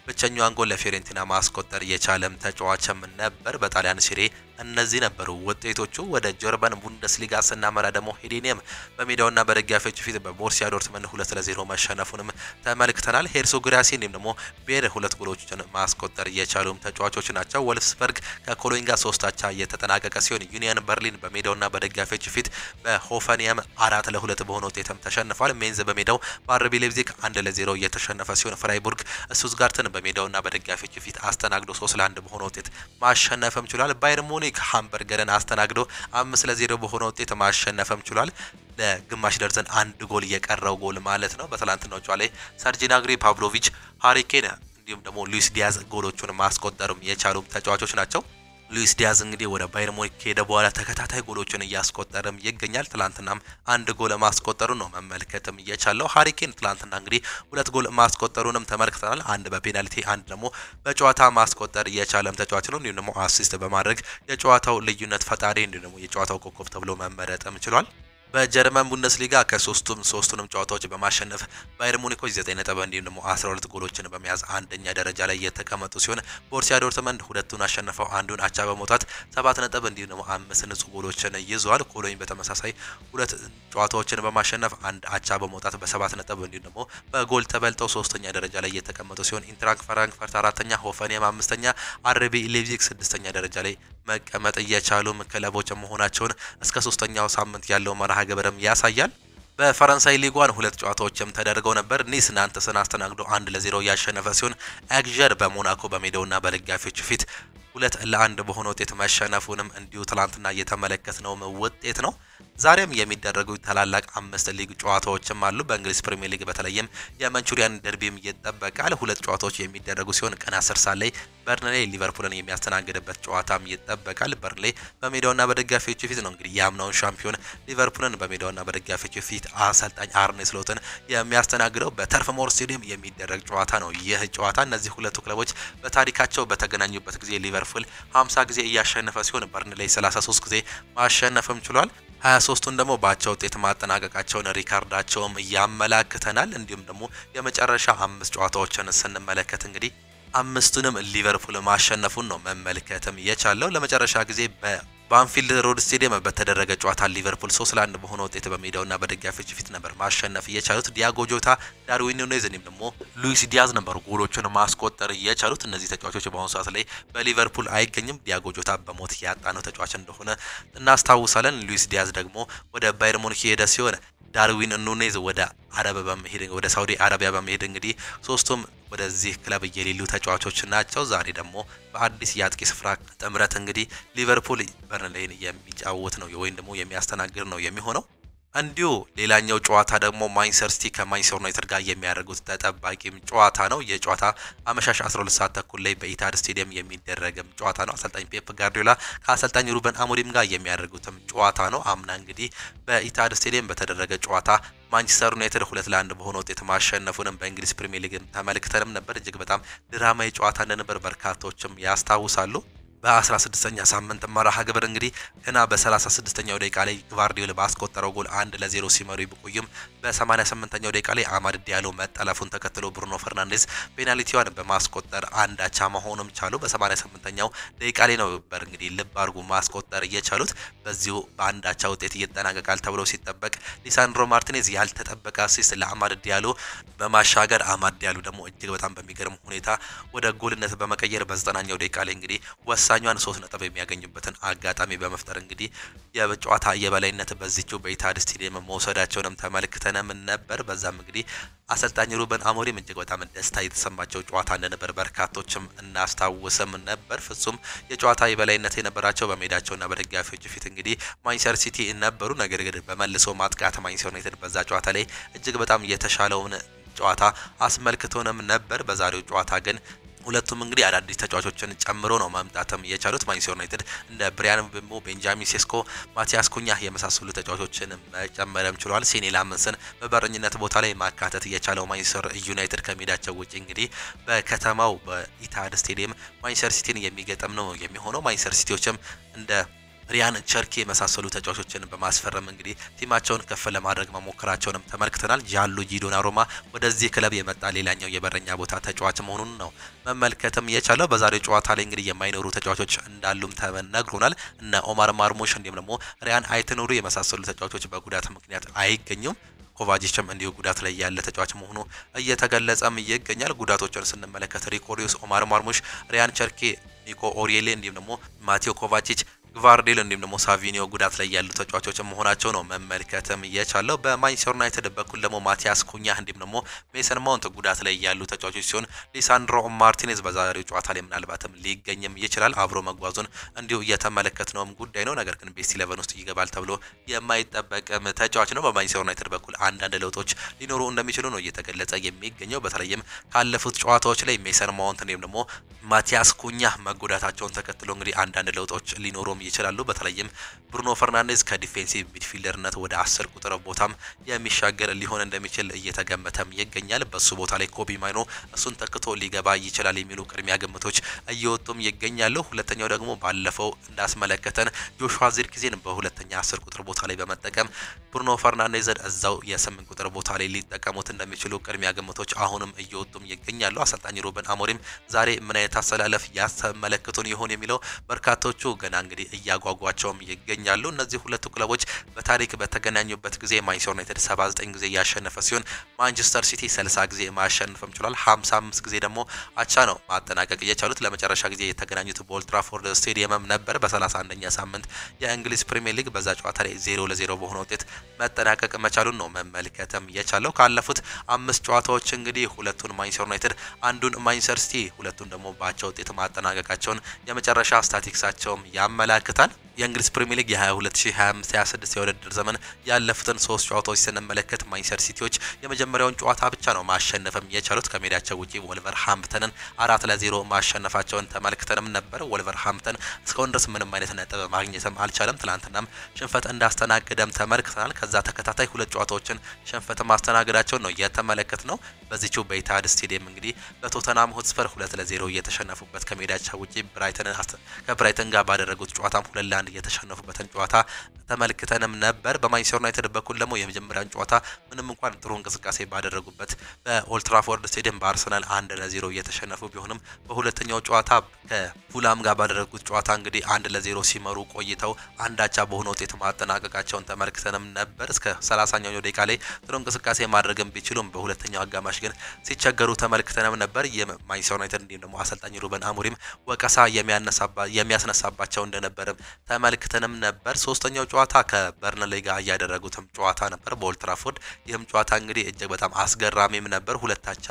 ብቸኛውን ጎል ለፊዮረንቲና ማስቆጠር የቻለም ተጫዋችም ነበር። በጣሊያን ሴሪ እነዚህ ነበሩ ውጤቶቹ። ወደ ጀርመን ቡንደስሊጋ ስናመራ ደግሞ ሄዲኒየም በሜዳውና በደጋፊዎች ፊት በቦርሲያ ዶርትመንድ 2-0 መሸነፉንም ተመልክተናል። ሄርሶ ግራሲ እንዲሁም ደግሞ ቤር 2 ጎሎችን ማስቆጠር የቻሉም ተጫዋቾች ናቸው። ወልፍስበርግ ከኮሎኝ ጋር 3-3 የተጠናቀቀ ሲሆን ዩኒየን በርሊን በሜዳውና በደጋፊዎች ፊት በሆፈኒየም 4-2 በሆነ ውጤትም ተሸንፏል። ሜንዝ በሜዳው በአርቢ ሌፕዚግ 1-0 የተሸነፈ ሲሆን ፍራይቡርግ ስቱትጋርትን በሜዳውና በደጋፊዎች ፊት አስተናግዶ 3-1 በሆነ ውጤት ማሸነፍም ችሏል። ባየር ሙኒክ ሃምበርገርን አስተናግዶ 5-0 በሆነ ውጤት ማሸነፍም ችሏል። ለግማሽ ደርዘን አንድ ጎል የቀረው ጎል ማለት ነው። በትላንትናው ጨዋታ ላይ ሰርጂ ናግሪ፣ ፓቭሎቪች፣ ሃሪ ኬን እንዲሁም ደግሞ ሉዊስ ዲያዝ ጎሎቹን ማስቆጠርም የቻሉ ተጫዋቾች ናቸው። ሉዊስ ዲያዝ እንግዲህ ወደ ባየር ሙኒክ ከሄደ በኋላ ተከታታይ ጎሎችን እያስቆጠረም ይገኛል። ትላንትናም አንድ ጎል ማስቆጠሩ ነው መመልከትም እየቻለው። ሃሪ ኬን ትላንትና እንግዲህ 2 ጎል ማስቆጠሩንም ተመልክተናል። አንድ በፔናልቲ አንድ ደግሞ በጨዋታ ማስቆጠር የቻለም ተጫዋች ነው። እንዲሁም ደግሞ አሲስት በማድረግ የጨዋታው ልዩነት ፈጣሪ እንዲሁም ደግሞ የጨዋታው ኮከብ ተብሎ መመረጥም ችሏል። በጀርመን ቡንደስሊጋ ሶስቱንም ጨዋታዎች በማሸነፍ ባየር ሙኒኮች 9 ነጥብ እንዲሁም ደግሞ 12 ጎሎችን በመያዝ አንደኛ ደረጃ ላይ የተቀመጡ ሲሆን ቦርሲያ ዶርትመንድ 2ቱን አሸንፈው አንዱን አቻ በመውጣት 7 ነጥብ እንዲሁም ደግሞ 5 ንጹህ ጎሎችን ይዟል። ኮሎኝ በተመሳሳይ 2 ጨዋታዎችን በማሸነፍ አንድ አቻ በመውጣት በ7 ነጥብ እንዲሁም ደግሞ በጎል ተበልጠው 3ኛ ደረጃ ላይ የተቀመጡ ሲሆን ኢንትራንክ ፍራንክፈርት 4ኛ፣ ሆፈኒየም 5ኛ፣ አርቢ ሌፕዚግ 6ኛ ደረጃ ላይ መቀመጥ የቻሉ ክለቦች መሆናቸውን እስከ 3ኛው ሳምንት ያለው መርሃ ግብርም ያሳያል። በፈረንሳይ ሊጓን 2 ጨዋታዎችም ተደርገው ነበር። ኒስ ናንተስን አስተናግዶ 1-0 ያሸነፈ ሲሆን አግዠር በሞናኮ በሜዳውና በደጋፊዎች ፊት 2-1 በሆነ ውጤት መሸነፉንም እንዲሁ ትላንትና እየተመለከትነው ውጤት ነው። ዛሬም የሚደረጉ ታላላቅ 5 ሊግ ጨዋታዎችም አሉ። በእንግሊዝ ፕሪሚየር ሊግ በተለይም የማንቹሪያን ደርቢም ይጠበቃል። 2 ጨዋታዎች የሚደረጉ ሲሆን ቀን 10 ሰዓት ላይ በርንሌ ሊቨርፑልን የሚያስተናግድበት ጨዋታም ይጠበቃል። በርንሌ በሜዳውና በደጋፊዎች ፊት ነው እንግዲህ የአምናውን ሻምፒዮን ሊቨርፑልን በሜዳውና በደጋፊዎች ፊት አሰልጣኝ አርኔ ስሎትን የሚያስተናግደው በተርፍ ሞር ስቴዲየም የሚደረግ ጨዋታ ነው። ይህ ጨዋታ እነዚህ ሁለቱ ክለቦች በታሪካቸው በተገናኙበት ጊዜ ሊቨርፑል 50 ጊዜ እያሸነፈ ሲሆን በርንሌ 33 ጊዜ ማሸነፍም ችሏል። 23ቱን ደግሞ ባቻ ውጤት ማጠናቀቃቸውን ሪካርዳቸውም ያመላክተናል። እንዲሁም ደግሞ የመጨረሻ 5 ጨዋታዎችን ስንመለከት እንግዲህ 5ቱንም ሊቨርፑል ማሸነፉን ነው መመልከትም የቻለው። ለመጨረሻ ጊዜ በአንፊልድ ሮድ ስቴዲየም በተደረገ ጨዋታ ሊቨርፑል 3-1 በሆነ ውጤት በሜዳውና በደጋፊዎች ፊት ነበር ማሸነፍ የቻሉት። ዲያጎ ጆታ፣ ዳርዊን ኑኔዝ እንዲሁም ደግሞ ሉዊስ ዲያዝ ነበሩ ጎሎችን ማስቆጠር የቻሉት። እነዚህ ተጫዋቾች በአሁኑ ሰዓት ላይ በሊቨርፑል አይገኝም። ዲያጎ ጆታ በሞት ያጣ ነው ተጫዋች እንደሆነ እናስታውሳለን። ሉዊስ ዲያዝ ደግሞ ወደ ባየር ሙኒክ የሄደ ሲሆን ዳርዊን ኑኔዝ ወደ ሳውዲ አረቢያ በመሄድ እንግዲህ ሶስቱም ወደዚህ ክለብ የሌሉ ተጫዋቾች ናቸው። ዛሬ ደግሞ በአዲስ የአጥቂ ስፍራ ጥምረት እንግዲህ ሊቨርፑል በርንሌይን የሚጫወት ነው ወይም ደግሞ የሚያስተናግድ ነው የሚሆነው። እንዲሁ ሌላኛው ጨዋታ ደግሞ ማንቸስተር ሲቲ ከማንቸስተር ዩናይትድ ጋር የሚያደርጉት ተጠባቂም ጨዋታ ነው። የጨዋታ አመሻሽ 12 ሰዓት ተኩል ላይ በኢታድ ስቴዲየም የሚደረግም ጨዋታ ነው። አሰልጣኝ ፔፕ ጋርዲዮላ ከአሰልጣኝ ሩበን አሞሪም ጋር የሚያደርጉትም ጨዋታ ነው። አምና እንግዲህ በኢታድ ስቴዲየም በተደረገ ጨዋታ ማንቸስተር ዩናይትድ 2-1 በሆነ ውጤት ማሸነፉንም በእንግሊዝ ፕሪሚየር ሊግ ተመልክተንም ነበር። እጅግ በጣም ድራማዊ ጨዋታ እንደነበር በርካቶችም ያስታውሳሉ። በ16ኛ ሳምንት መርሃ ግብር እንግዲህ ገና በ36ኛው ደቂቃ ላይ ግቫርዲዮል ባስቆጠረው ጎል 1-0 ሲመሩ ቢቆዩም በ88ኛው ደቂቃ ላይ አማድ ዲያሎ መጠለፉን ተከትሎ ብሩኖ ፈርናንዴዝ ፔናልቲዋን በማስቆጠር አንድ አቻ መሆኑም ቻሉ። በ88ኛው ደቂቃ ላይ ነው እንግዲህ ልብ አድርጉ ማስቆጠር እየቻሉት። በዚሁ በአንድ አቻ ውጤት ይጠናቀቃል ተብሎ ሲጠበቅ ሊሳንድሮ ማርቲኔዝ ያልተጠበቀ አሲስት ለአማድ ዲያሎ በማሻገር አማድ ዲያሎ ደግሞ እጅግ በጣም በሚገርም ሁኔታ ወደ ጎልነት በመቀየር በ90ኛው ደቂቃ ላይ እንግዲህ ወሳኛን 3 ነጥብ የሚያገኙበትን አጋጣሚ በመፍጠር እንግዲህ የጨዋታ የበላይነት በዚህው በኢታድ ስቴዲየም መውሰዳቸውንም ተመልክተንም ነበር። በዛም እንግዲህ አሰልጣኝ ሩበን አሞሪም እጅግ በጣም ደስታ የተሰማቸው ጨዋታ እንደነበር በርካቶችም እናስታውስም ነበር። ፍጹም የጨዋታ የበላይነት የነበራቸው በሜዳቸውና በደጋፊዎች ፊት እንግዲህ ማንቸስተር ሲቲ ነበሩ። ነገር ግን በመልሶ ማጥቃት ማንቸስተር ዩናይትድ በዛ ጨዋታ ላይ እጅግ በጣም የተሻለውን ጨዋታ አስመልክቶንም ነበር። በዛሬው ጨዋታ ግን ሁለቱም እንግዲህ አዳዲስ ተጫዋቾችን ጨምሮ ነው ማምጣትም የቻሉት። ማንቸስተር ዩናይትድ እንደ ብሪያን ምቤሞ፣ ቤንጃሚን ሴስኮ፣ ማቲያስ ኩኛ የመሳሰሉ ተጫዋቾችን መጨመርም ችሏል። ሴኒ ላመንስን በበረኝነት ቦታ ላይ ማካተት የቻለው ማንቸስተር ዩናይትድ ከሜዳቸው ውጪ እንግዲህ በከተማው በኢታድ ስቴዲየም ማንቸስተር ሲቲን የሚገጥም ነው የሚሆነው። ማንቸስተር ሲቲዎችም እንደ ሪያን ቸርኪ የመሳሰሉ ተጫዋቾችን በማስፈረም እንግዲህ ቲማቸውን ከፍ ለማድረግ መሞከራቸውንም ተመልክተናል። ጂያንሉጂ ዶናሩማ ወደዚህ ክለብ የመጣ ሌላኛው የበረኛ ቦታ ተጫዋች መሆኑን ነው መመልከትም የቻለው። በዛሬው ጨዋታ ላይ እንግዲህ የማይኖሩ ተጫዋቾች እንዳሉም ተነግሮናል። እነ ኦማር ማርሙሽ እንዲሁም ደግሞ ሪያን አይተኑሪ የመሳሰሉ ተጫዋቾች በጉዳት ምክንያት አይገኙም። ኮቫጂችም እንዲሁ ጉዳት ላይ ያለ ተጫዋች መሆኑ እየተገለጸም ይገኛል። ጉዳቶችን ስንመለከት ሪኮሪዮስ፣ ኦማር ማርሙሽ፣ ሪያን ቸርኪ፣ ኒኮ ኦሪየሌ እንዲሁም ደግሞ ማቴዮ ኮቫቺች፣ ግቫርዲዮል እንዲሁም ደግሞ ሳቪኒዮ ጉዳት ላይ ያሉ ተጫዋቾች መሆናቸው ነው መመልከትም የቻለው። በማንቸስተር ዩናይትድ በኩል ደግሞ ማቲያስ ኩኛ እንዲሁም ደግሞ ሜሰን ማውንት ጉዳት ላይ ያሉ ተጫዋቾች ሲሆን ሊሳንድሮ ማርቲኔዝ በዛሬው ጨዋታ ላይ ምናልባትም ሊገኝም ይችላል። አብሮ መጓዙን እንዲሁ እየተመለከትነውም ጉዳይ ነው። ነገር ግን ቤስት 11 ውስጥ ይገባል ተብሎ የማይጠበቅም ተጫዋች ነው። በማንቸስተር ዩናይትድ በኩል አንዳንድ ለውጦች ሊኖሩ እንደሚችሉ ነው እየተገለጸ የሚገኘው። በተለይም ካለፉት ጨዋታዎች ላይ ሜሰን ማውንት እንዲሁም ደግሞ ማቲያስ ኩኛ መጎዳታቸውን ተከትሎ እንግዲህ አንዳንድ ለውጦች ሊኖሩም ይችላሉ። በተለይም ብሩኖ ፈርናንዴዝ ከዲፌንሲቭ ሚድፊልደርነት ወደ 10 ቁጥር ቦታም የሚሻገር ሊሆን እንደሚችል እየተገመተም ይገኛል። በሱ ቦታ ላይ ኮቢ ማይኖ እሱን ተክቶ ሊገባ ይችላል የሚሉ ቅድሚያ ግምቶች እየወጡም ይገኛሉ። ሁለተኛው ደግሞ ባለፈው እንዳስመለከተን ጆሹዋ ዚርክዜን በሁለተኛ 10 ቁጥር ቦታ ላይ በመጠቀም ብሩኖ ፈርናንዴዝን እዛው የ8 ቁጥር ቦታ ላይ ሊጠቀሙት እንደሚችሉ ቅድሚያ ግምቶች አሁንም እየወጡም ይገኛሉ። አሰልጣኝ ሩበን አሞሪም ዛሬ ምን አይነት አሰላለፍ ያስመለክቱን ይሆን የሚለው በርካቶቹ ገና እንግዲህ እያጓጓቸውም ይገኛሉ። እነዚህ ሁለቱ ክለቦች በታሪክ በተገናኙበት ጊዜ ማንቸስተር ዩናይትድ 79 ጊዜ ያሸነፈ ሲሆን ማንቸስተር ሲቲ 60 ጊዜ ማሸነፍም ችሏል። 55 ጊዜ ደግሞ አቻ ነው ማጠናቀቅ የቻሉት። ለመጨረሻ ጊዜ የተገናኙት በኦልድ ትራፎርድ ስቴዲየምም ነበር በ31ኛ ሳምንት የእንግሊዝ ፕሪሚየር ሊግ። በዛ ጨዋታ ላይ 0-0 በሆነ ውጤት መጠናቀቅ መቻሉን ነው መመልከትም የቻለው። ካለፉት 5 ጨዋታዎች እንግዲህ ሁለቱን ማንቸስተር ዩናይትድ አንዱን ማንቸስተር ሲቲ ሁለቱን ደግሞ በአቻ ውጤት ማጠናቀቃቸውን የመጨረሻ ስታቲክሳቸውም ያመላክታል። የእንግሊዝ ፕሪሚየር ሊግ የ2025-26 የውድድር ዘመን ያለፉትን 3 ጨዋታዎች ስንመለከት ማንቸስተር ሲቲዎች የመጀመሪያውን ጨዋታ ብቻ ነው ማሸነፍም የቻሉት። ከሜዳቸው ውጪ ወልቨርሃምፕተንን 4-0 ማሸነፋቸውን ተመልክተንም ነበር። ወልቨርሃምፕተን እስካሁን ድረስ ምንም አይነት ነጥብ ማግኘትም አልቻለም። ትላንትናም ሽንፈት እንዳስተናገደም ተመልክተናል። ከዛ ተከታታይ 2 ጨዋታዎችን ሽንፈት ማስተናገዳቸውን ነው የተመለከትነው። በዚህው በኢታድ ስቴዲየም እንግዲህ በቶተናም ሆትስፐር 2-0 እየተሸነፉበት ከሜዳቸው ውጪ ከብራይተን ጋር ባደረጉት ጨዋታም 2-1 የተሸነፉበትን ጨዋታ ተመልክተንም ነበር። በማንቸስተር ዩናይትድ በኩል ደግሞ የመጀመሪያውን ጨዋታ ምንም እንኳን ጥሩ እንቅስቃሴ ባደረጉበት በኦልድ ትራፎርድ ስቴዲየም በአርሰናል 1-0 እየተሸነፉ ቢሆንም በሁለተኛው ጨዋታ ከፉላም ጋር ባደረጉት ጨዋታ እንግዲህ 1-0 ሲመሩ ቆይተው አንዳቻ በሆነ ውጤት ማጠናቀቃቸውን ተመልክተንም ነበር። እስከ 30ኛው ደቂቃ ላይ ጥሩ እንቅስቃሴ ማድረግም ቢችሉም በሁለተኛው አጋማሽ ግን ሲቸገሩ ተመልክተንም ነበር። የማንቸስተር ዩናይትድ እንዲሁም ደግሞ አሰልጣኝ ሩበን አሞሪም ወቀሳ የሚያስነሳባቸው እንደነበር ተመልክተንም ነበር። ሶስተኛው ጨዋታ ከበርንሌ ጋር ያደረጉትም ጨዋታ ነበር በኦልድ ትራፎርድ። ይህም ጨዋታ እንግዲህ እጅግ በጣም አስገራሚም ነበር። ሁለታቻ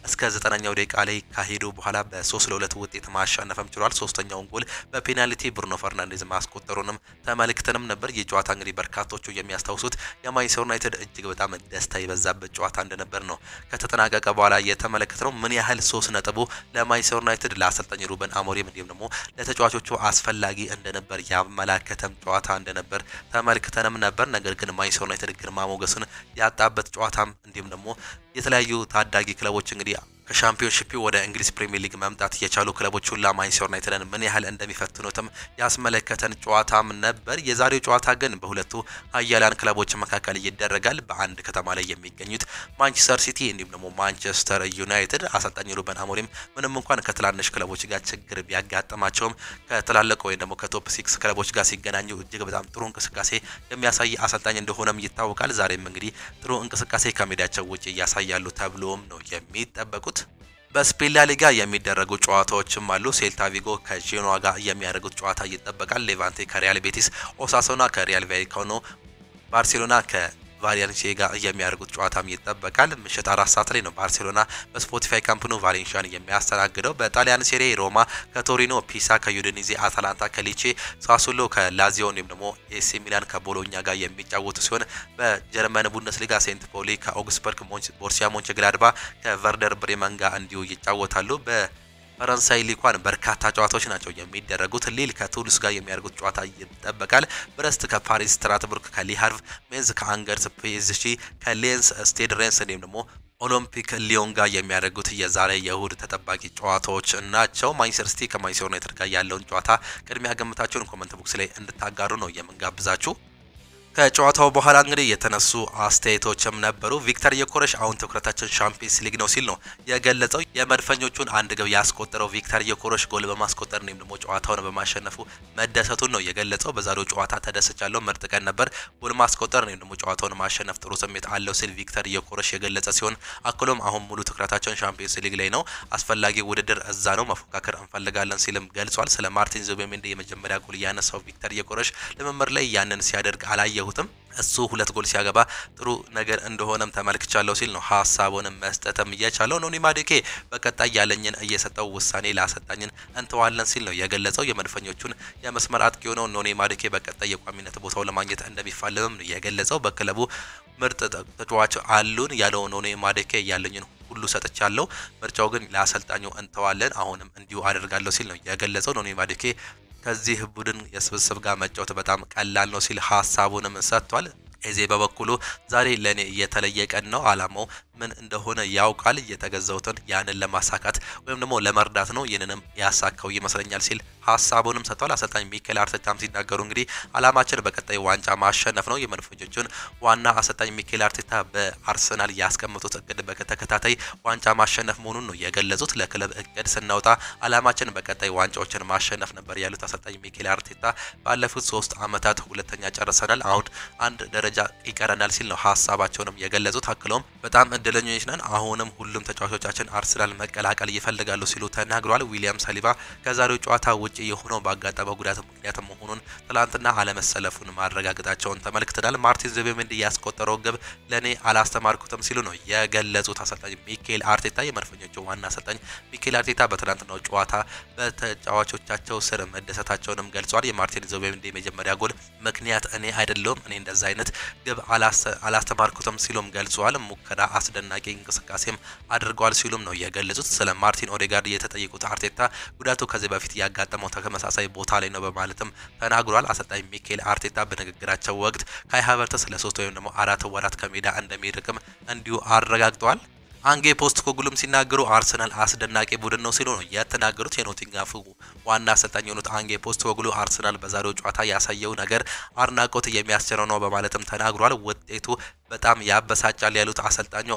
እስከ 90ኛው ደቂቃ ላይ ካሄዱ በኋላ በ3-2 ውጤት ማሸነፍም ችሏል። ሶስተኛውን ጎል በፔናልቲ ብሩኖ ፈርናንዴዝ ማስቆጠሩንም ተመልክተንም ነበር። ይህ ጨዋታ እንግዲህ በርካቶቹ የሚያስታውሱት የማንቸስተር ዩናይትድ እጅግ በጣም ደስታ የበዛበት ጨዋታ እንደነበር ነው ከተጠናቀቀ በኋላ የተመለከትነው። ምን ያህል 3 ነጥቡ ለማንቸስተር ዩናይትድ ለአሰልጣኝ ሩበን አሞሪም እንዲሁም ደግሞ ለተጫዋቾቹ አስፈላጊ እንደነበር ያመላከተም ጨዋታ እንደነበር ተመልክተንም ነበር። ነገር ግን ማንቸስተር ዩናይትድ ግርማ ሞገሱን ያጣበት ጨዋታም እንዲሁም ደግሞ የተለያዩ ታዳጊ ክለቦች እንግዲህ ከሻምፒዮንሺፕ ወደ እንግሊዝ ፕሪሚየር ሊግ መምጣት የቻሉ ክለቦች ሁላ ማንቸስተር ዩናይትድን ምን ያህል እንደሚፈትኑትም ያስመለከተን ጨዋታም ነበር። የዛሬው ጨዋታ ግን በሁለቱ ኃያላን ክለቦች መካከል ይደረጋል። በአንድ ከተማ ላይ የሚገኙት ማንቸስተር ሲቲ እንዲሁም ደግሞ ማንቸስተር ዩናይትድ አሰልጣኝ ሩበን አሞሪም ምንም እንኳን ከትላልቅ ክለቦች ጋር ችግር ቢያጋጥማቸውም ከትላልቅ ወይ ደግሞ ከቶፕ 6 ክለቦች ጋር ሲገናኙ እጅግ በጣም ጥሩ እንቅስቃሴ የሚያሳይ አሰልጣኝ እንደሆነም ይታወቃል። ዛሬም እንግዲህ ጥሩ እንቅስቃሴ ከሜዳቸው ውጪ ያሳያሉ ተብሎም ነው የሚጠበቁት። በስፔን ላሊጋ የሚደረጉ ጨዋታዎችም አሉ። ሴልታ ቪጎ ከጄኖዋ ጋር የሚያደርጉት ጨዋታ ይጠበቃል። ሌቫንቴ ከሪያል ቤቲስ፣ ኦሳሱና ከሪያል ቫይካኖ፣ ባርሴሎና ቫሌንሲያ ጋር የሚያደርጉት ጨዋታም ይጠበቃል። ምሽት 4 ሰዓት ላይ ነው ባርሴሎና በስፖቲፋይ ካምፕ ኑ ቫሌንሺያን የሚያስተናግደው። በጣሊያን ሴሪ ሮማ ከቶሪኖ፣ ፒሳ ከዩዲኒዜ፣ አታላንታ ከሊቼ፣ ሳሱሎ ከላዚዮ እንዲሁም ደግሞ ኤሲ ሚላን ከቦሎኛ ጋር የሚጫወቱ ሲሆን በጀርመን ቡንደስሊጋ ሴንት ፖሊ ከአውግስበርግ፣ ቦሩሲያ ሞንቸግላድባ ከቨርደር ብሬመን ጋር እንዲሁ ይጫወታሉ። ፈረንሳይ ሊጓን በርካታ ጨዋታዎች ናቸው የሚደረጉት። ሊል ከቱሉስ ጋር የሚያደርጉት ጨዋታ ይጠበቃል። ብረስት ከፓሪስ፣ ስትራስቡርግ ከሊሃርቭ፣ ሜንዝ ከአንገርስ፣ ፒኤስጂ ከሌንስ፣ ስቴድ ሬንስ እንዲሁም ደግሞ ኦሎምፒክ ሊዮን ጋር የሚያደርጉት የዛሬ የእሁድ ተጠባቂ ጨዋታዎች ናቸው። ማንቸስተር ሲቲ ከማንቸስተር ዩናይትድ ጋር ያለውን ጨዋታ ቅድሚያ ገምታችሁን ኮሜንት ቦክስ ላይ እንድታጋሩ ነው የምንጋብዛችሁ። ከጨዋታው በኋላ እንግዲህ የተነሱ አስተያየቶችም ነበሩ። ቪክተር ዮኬሬሽ አሁን ትኩረታችን ሻምፒየንስ ሊግ ነው ሲል ነው የገለጸው። የመድፈኞቹን አንድ ግብ ያስቆጠረው ቪክተር ዮኬሬሽ ጎል በማስቆጠር ነው ደግሞ ጨዋታውን በማሸነፉ መደሰቱን ነው የገለጸው። በዛሬው ጨዋታ ተደስቻለሁ፣ ምርጥ ቀን ነበር፣ ጎል ማስቆጠር ነው ደግሞ ጨዋታውን ማሸነፍ ጥሩ ስሜት አለው ሲል ቪክተር ዮኬሬሽ የገለጸ ሲሆን አክሎም አሁን ሙሉ ትኩረታችን ሻምፒየንስ ሊግ ላይ ነው፣ አስፈላጊ ውድድር እዛ ነው፣ መፎካከር እንፈልጋለን ሲልም ገልጿል። ስለ ማርቲን ዙቢሜንዲ የመጀመሪያ ጎል ያነሳው ቪክተር ዮኬሬሽ ልምምድ ላይ ያንን ሲያደርግ አላየሁትም፣ እሱ 2 ጎል ሲያገባ ጥሩ ነገር እንደሆነም ተመልክቻለሁ ሲል ነው ሐሳቡንም መስጠትም እየቻለው። ኖኒ ማዱኬ በቀጣይ ያለኝን እየሰጠው ውሳኔ ላሰልጣኝን እንተዋለን ሲል ነው የገለጸው። የመድፈኞቹን የመስመር አጥቂ ሆነው ኖኒ ማዱኬ በቀጣይ የቋሚነት ቦታው ለማግኘት እንደሚፋለምም ነው የገለጸው። በክለቡ ምርጥ ተጫዋች አሉን ያለው ኖኒ ማዱኬ ያለኝን ሁሉ ሰጥቻለሁ፣ ምርጫው ግን ለአሰልጣኙ እንተዋለን፣ አሁንም እንዲሁ አደርጋለሁ ሲል ነው የገለጸው። ኖኒ ማዱኬ ከዚህ ቡድን የስብስብ ጋር መጫወት በጣም ቀላል ነው ሲል ሐሳቡንም ሰጥቷል። ኤዜ በበኩሉ ዛሬ ለኔ የተለየ ቀን ነው፣ አላማው ምን እንደሆነ ያውቃል፣ የተገዛውትን ያንን ለማሳካት ወይም ደግሞ ለመርዳት ነው፣ ይህንንም ያሳካው ይመስለኛል ሲል ሐሳቡንም ሰጥቷል። አሰልጣኝ ሚኬል አርቴታም ሲናገሩ እንግዲህ አላማችን በቀጣይ ዋንጫ ማሸነፍ ነው። የመድፈኞቹን ዋና አሰልጣኝ ሚኬል አርቴታ በአርሰናል ያስቀመጡት እቅድ በተከታታይ ዋንጫ ማሸነፍ መሆኑን ነው የገለጹት። ለክለብ እቅድ ስናወጣ አላማችን በቀጣይ ዋንጫዎችን ማሸነፍ ነበር ያሉት አሰልጣኝ ሚኬል አርቴታ ባለፉት 3 ዓመታት ሁለተኛ ጨርሰናል፣ አሁን አንድ ደረጃ ይቀረናል ሲል ነው ሐሳባቸውንም የገለጹት። አክለውም በጣም እድለኞች ነን፣ አሁንም ሁሉም ተጫዋቾቻችን አርሰናል መቀላቀል ይፈልጋሉ ሲሉ ተናግረዋል። ዊሊያም ሳሊባ ከዛሬው ጨዋታ ውጪ የሆነው ባጋጠመው ጉዳት ምክንያት መሆኑን ትላንትና አለመሰለፉን ማረጋገጣቸውን ተመልክተናል። ማርቲን ዙቢሜንዲ ያስቆጠረው ግብ ለኔ አላስተማርኩትም ሲሉ ነው የገለጹት አሰልጣኝ ሚኬል አርቴታ። የመድፈኞቹ ዋና አሰልጣኝ ሚኬል አርቴታ በትላንትናው ጨዋታ በተጫዋቾቻቸው ስር መደሰታቸውንም ገልጿል። የማርቲን ዙቢሜንዲ የመጀመሪያ ጎል ምክንያት እኔ አይደለሁም፣ እኔ እንደዛ አይነት ግብ አላስተማርኩትም ሲሉም ገልጿል። ሙከራ አስደናቂ እንቅስቃሴም አድርገዋል ሲሉም ነው የገለጹት። ስለ ማርቲን ኦዴጋርድ የተጠየቁት አርቴታ ጉዳቱ ከዚህ በፊት ያጋጠመው ተመሳሳይ ቦታ ላይ ነው በማለትም ተናግሯል። አሰልጣኝ ሚኬል አርቴታ በንግግራቸው ወቅት ካይ ሃቨርትዝ ለ3 ወይም ደግሞ 4 ወራት ከሜዳ እንደሚርቅም እንዲሁ አረጋግጠዋል። አንጌ ፖስተኮግሉም ሲናገሩ አርሰናል አስደናቂ ቡድን ነው ሲሉ ነው የተናገሩት። የኖቲንግሃም ዋና አሰልጣኝ የሆኑት አንጌ ፖስተኮግሉ አርሰናል በዛሬው ጨዋታ ያሳየው ነገር አድናቆት የሚያስችለው ነው በማለትም ተናግሯል። ውጤቱ በጣም ያበሳጫል ያሉት አሰልጣኙ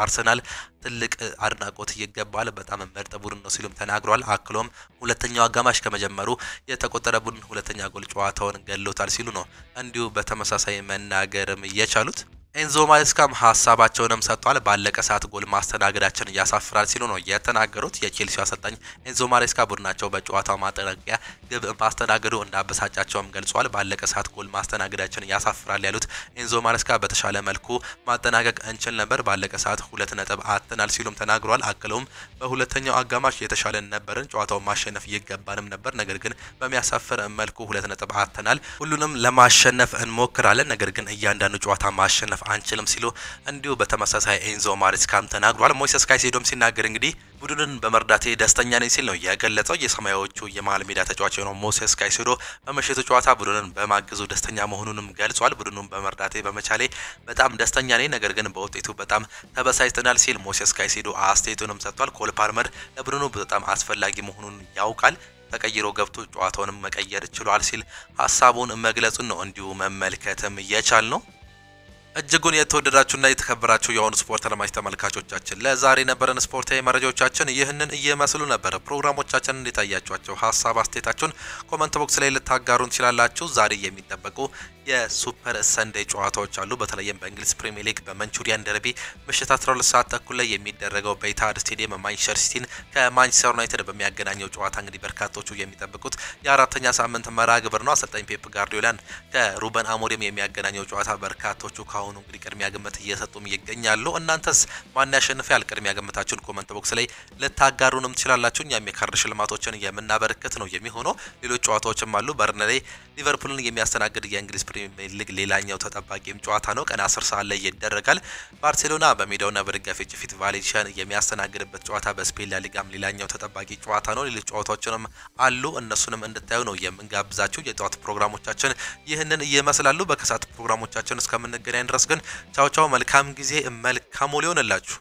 አርሰናል ትልቅ አድናቆት ይገባል፣ በጣም ምርጥ ቡድን ነው ሲሉም ተናግሯል። አክሎም ሁለተኛው አጋማሽ ከመጀመሩ የተቆጠረ ቡድን ሁለተኛ ጎል ጨዋታውን ገሎታል ሲሉ ነው እንዲሁ በተመሳሳይ መናገርም የቻሉት። ኤንዞ ማሬስካም ሐሳባቸውንም ሰጥቷል። ባለቀ ሰዓት ጎል ማስተናገዳችን ያሳፍራል ሲሉ ነው የተናገሩት። የቼልሲው አሰልጣኝ ኤንዞ ማሬስካ ቡድናቸው በጨዋታው ማጠናቀቂያ ግብ ማስተናገዱ እንዳበሳጫቸውም ገልጿል። ባለቀ ሰዓት ጎል ማስተናገዳችን ያሳፍራል ያሉት ኤንዞ ማሬስካ በተሻለ መልኩ ማጠናቀቅ እንችል ነበር፣ ባለቀ ሰዓት 2 ነጥብ አጥተናል ሲሉም ተናግሯል። አክለውም በሁለተኛው አጋማሽ የተሻለ ነበርን፣ ጨዋታውን ማሸነፍ ይገባንም ነበር፣ ነገር ግን በሚያሳፍር መልኩ 2 ነጥብ አጥተናል። ሁሉንም ለማሸነፍ እንሞክራለን፣ ነገር ግን እያንዳንዱ ጨዋታ ማሸነፍ አንችልም ሲሉ እንዲሁ በተመሳሳይ ኤንዞ ማሬስካም ተናግሯል። ሞይሴስ ካይሴዶም ሲናገር እንግዲህ ቡድኑን በመርዳቴ ደስተኛ ነኝ ሲል ነው የገለጸው። የሰማያዊዎቹ የመሃል ሜዳ ተጫዋች የሆነው ሞይሴስ ካይሴዶ በምሽቱ ጨዋታ ቡድኑን በማገዙ ደስተኛ መሆኑንም ገልጿል። ቡድኑን በመርዳቴ በመቻሌ በጣም ደስተኛ ነኝ፣ ነገር ግን በውጤቱ በጣም ተበሳጭተናል ሲል ሞይሴስ ካይሴዶ አስተያየቱንም ሰጥቷል። ኮል ፓልመር ለቡድኑ በጣም አስፈላጊ መሆኑን ያውቃል፣ ተቀይሮ ገብቶ ጨዋታውንም መቀየር ችሏል ሲል ሐሳቡን መግለጹን ነው እንዲሁ መመልከትም የቻል ነው። እጅጉን የተወደዳችሁና የተከበራችሁ የሆኑ ስፖርት አድማጭ ተመልካቾቻችን ለዛሬ ነበረን ስፖርታዊ መረጃዎቻችን ይህንን እየመስሉ ነበር። ፕሮግራሞቻችንን እንዴት አያችኋቸው? ሐሳብ አስተያየታችሁን ኮሜንት ቦክስ ላይ ልታጋሩን ትችላላችሁ። ዛሬ የሚጠበቁ የሱፐር ሰንዴይ ጨዋታዎች አሉ። በተለይም በእንግሊዝ ፕሪሚየር ሊግ በመንቹሪያን ደርቢ ምሽት 12 ሰዓት ተኩል ላይ የሚደረገው በኢታድ ስቴዲየም ማንቸስተር ሲቲን ከማንቸስተር ዩናይትድ በሚያገናኘው ጨዋታ እንግዲህ በርካቶቹ የሚጠብቁት የአራተኛ ሳምንት መርሃ ግብር ነው። አሰልጣኝ ፔፕ ጋርዲዮላን ከሩበን አሞሪም የሚያገናኘው ጨዋታ በርካቶቹ ካሁኑ እንግዲህ ቅድሚያ ግምት እየሰጡም ይገኛሉ። እናንተስ ማን ያሸንፋል? ቅድሚያ ግምታችሁን ኮሜንት ቦክስ ላይ ልታጋሩንም ትችላላችሁ። እኛም የካርድ ሽልማቶችን የምናበረክት ነው የሚሆነው። ሌሎች ጨዋታዎችም አሉ። በርንሌ ሊቨርፑልን የሚያስተናግድ የእንግሊዝ ፕሪሚየር ሊግ ሌላኛው ተጠባቂም ጨዋታ ነው። ቀን 10 ሰዓት ላይ ይደረጋል። ባርሴሎና በሜዳውና በደጋፊዎች ፊት ቫሌንሺያን የሚያስተናግድበት ጨዋታ በስፔን ላሊጋም ሌላኛው ተጠባቂ ጨዋታ ነው። ሌሎች ጨዋታዎችንም አሉ። እነሱንም እንድታዩ ነው የምንጋብዛችሁ። የጠዋት ፕሮግራሞቻችን ይህንን ይመስላሉ። በከሳት ፕሮግራሞቻችን እስከምንገናኝ ድረስ ግን ቻው ቻው፣ መልካም ጊዜ፣ መልካም ውሎ ይሆንላችሁ።